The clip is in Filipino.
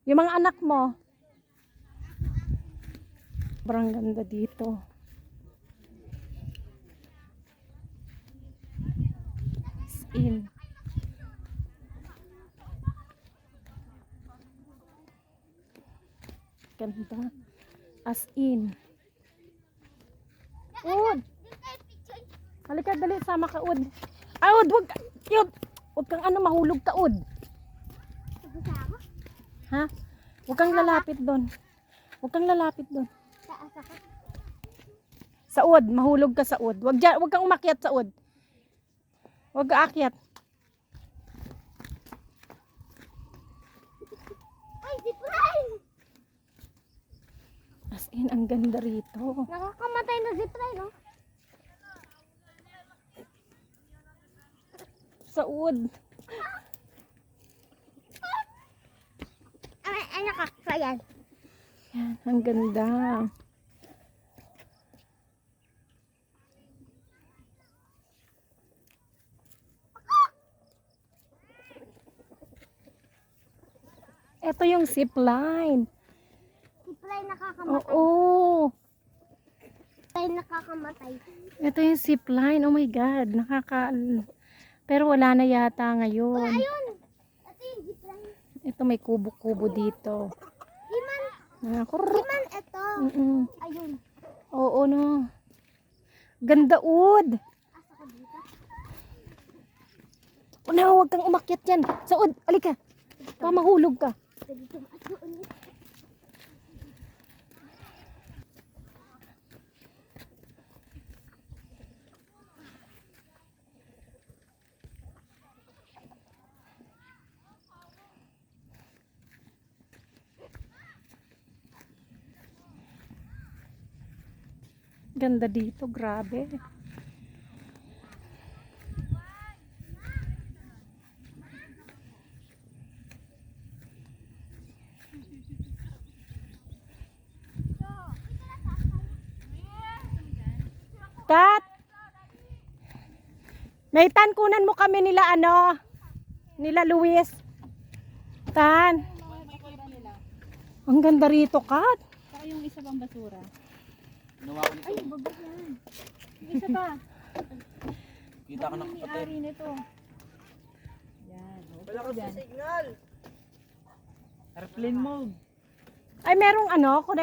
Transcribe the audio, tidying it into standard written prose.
Yung mga anak mo. Sobrang ganda dito. As in. Ganda. As in. Ud. Halika, dali. Sama ka, Ud. Ah, Ud, wag ka. Ud. Huwag kang ano, mahulog ka, Ud. Ha? Huwag kang lalapit doon. Huwag kang lalapit doon. Sa Ud. Mahulog ka sa Ud. Huwag kang umakyat sa Ud. Huwag ka akyat. Ay, zipline! As in, ang ganda rito. Nakakamatay na zipline, no? Sa Ud. Ay, nakakayan. Yan, ang ganda. Ito yung zip line. Zipline nakakamatay. Oo. Zipline nakakamatay. Ito yung zip line. Oh my God. Pero wala na yata ngayon. Ayun! Ito yung zipline. Ito may kubo-kubo dito. Iman! Kurr. Iman, ito. Ayun. Oo, no. Ganda, Ud. Asa ka dito? No, huwag kang umakyat yan. Sa Ud, alika. Mahulog ka. Dito ulit. Ganda dito, grabe. Kat! May tan, kunan mo kami nila ano? Nila Luis. Tan. Ang ganda rito, Kat. Saka yung isa pang basura. Ay, baba yan. Yung isa pa. Kita ka ng kapatid. May-ari nito. Yan. Wala ka sa signal. Airplane mode. Ay, merong ano, connection.